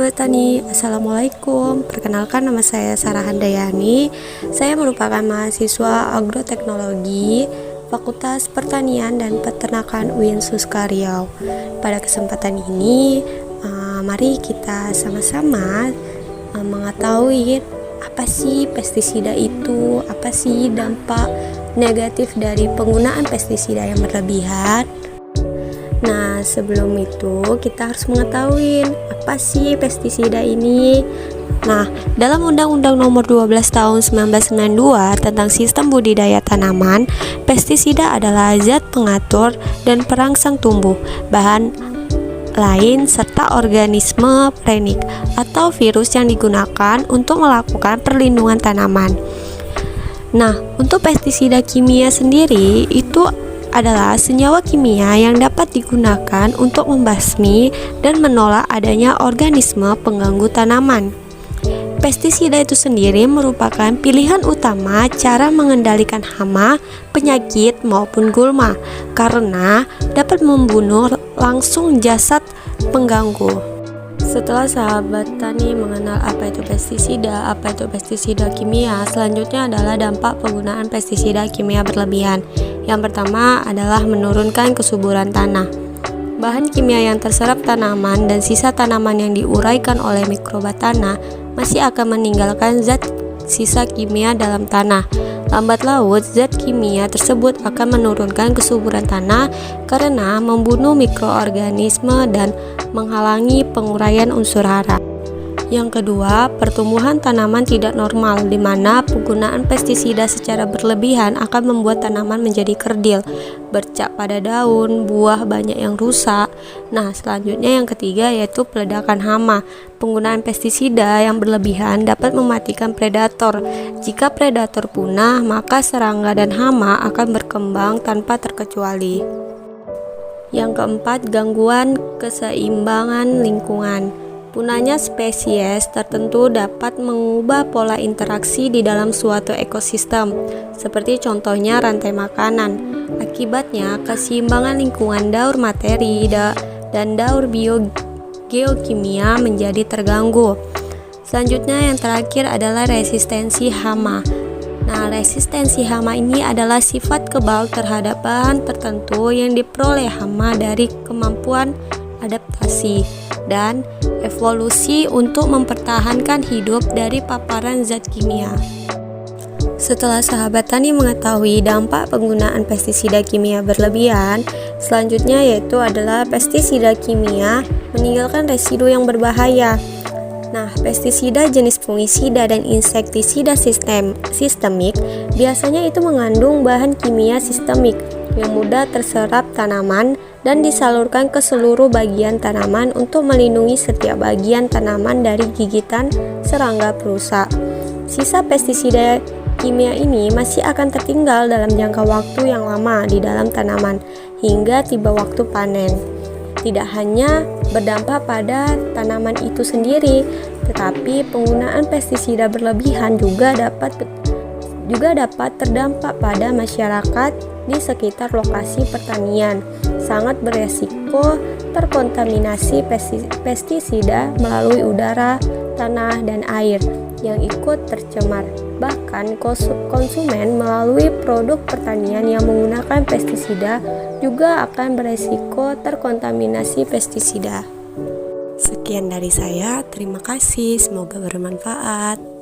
Sahabat Tani, Assalamualaikum. Perkenalkan, nama saya Sarah Handayani. Saya merupakan mahasiswa agroteknologi Fakultas Pertanian dan Peternakan UIN Suska Riau. Pada kesempatan ini, mari kita sama-sama mengetahui apa sih pestisida itu, apa sih dampak negatif dari penggunaan pestisida yang berlebihan. Nah, sebelum itu kita harus mengetahui apa sih pestisida ini. Nah, dalam Undang-Undang Nomor 12 Tahun 1992 tentang Sistem Budidaya Tanaman, pestisida adalah zat pengatur dan perangsang tumbuh, bahan lain serta organisme prenik atau virus yang digunakan untuk melakukan perlindungan tanaman. Nah, untuk pestisida kimia sendiri itu adalah senyawa kimia yang dapat digunakan untuk membasmi dan menolak adanya organisme pengganggu tanaman. Pestisida itu sendiri merupakan pilihan utama cara mengendalikan hama, penyakit maupun gulma karena dapat membunuh langsung jasad pengganggu. Setelah sahabat tani mengenal apa itu pestisida kimia, selanjutnya adalah dampak penggunaan pestisida kimia berlebihan. Yang pertama adalah menurunkan kesuburan tanah. Bahan kimia yang terserap tanaman dan sisa tanaman yang diuraikan oleh mikroba tanah masih akan meninggalkan zat sisa kimia dalam tanah. Lambat laut, zat kimia tersebut akan menurunkan kesuburan tanah karena membunuh mikroorganisme dan menghalangi penguraian unsur hara. Yang kedua, pertumbuhan tanaman tidak normal, di mana penggunaan pestisida secara berlebihan akan membuat tanaman menjadi kerdil, bercak pada daun, buah banyak yang rusak. Nah, selanjutnya yang ketiga yaitu peledakan hama. Penggunaan pestisida yang berlebihan dapat mematikan predator. Jika predator punah, maka serangga dan hama akan berkembang tanpa terkecuali. Yang keempat, gangguan keseimbangan lingkungan. Punahnya spesies tertentu dapat mengubah pola interaksi di dalam suatu ekosistem, seperti contohnya rantai makanan. Akibatnya, keseimbangan lingkungan daur materi dan daur geokimia menjadi terganggu. Selanjutnya yang terakhir adalah resistensi hama. Nah, resistensi hama ini adalah sifat kebal terhadap bahan tertentu yang diperoleh hama dari kemampuan adaptasi dan evolusi untuk mempertahankan hidup dari paparan zat kimia. Setelah sahabat tani mengetahui dampak penggunaan pestisida kimia berlebihan, selanjutnya yaitu adalah pestisida kimia meninggalkan residu yang berbahaya. Nah, pestisida jenis fungisida dan insektisida sistemik biasanya itu mengandung bahan kimia sistemik yang mudah terserap tanaman dan disalurkan ke seluruh bagian tanaman untuk melindungi setiap bagian tanaman dari gigitan serangga perusak. Sisa pestisida kimia ini masih akan tertinggal dalam jangka waktu yang lama di dalam tanaman hingga tiba waktu panen. Tidak hanya berdampak pada tanaman itu sendiri, tetapi penggunaan pestisida berlebihan juga dapat terdampak pada masyarakat di sekitar lokasi pertanian. Sangat beresiko terkontaminasi pestisida melalui udara, tanah, dan air yang ikut tercemar. Bahkan konsumen melalui produk pertanian yang menggunakan pestisida juga akan beresiko terkontaminasi pestisida. Sekian dari saya, terima kasih, semoga bermanfaat.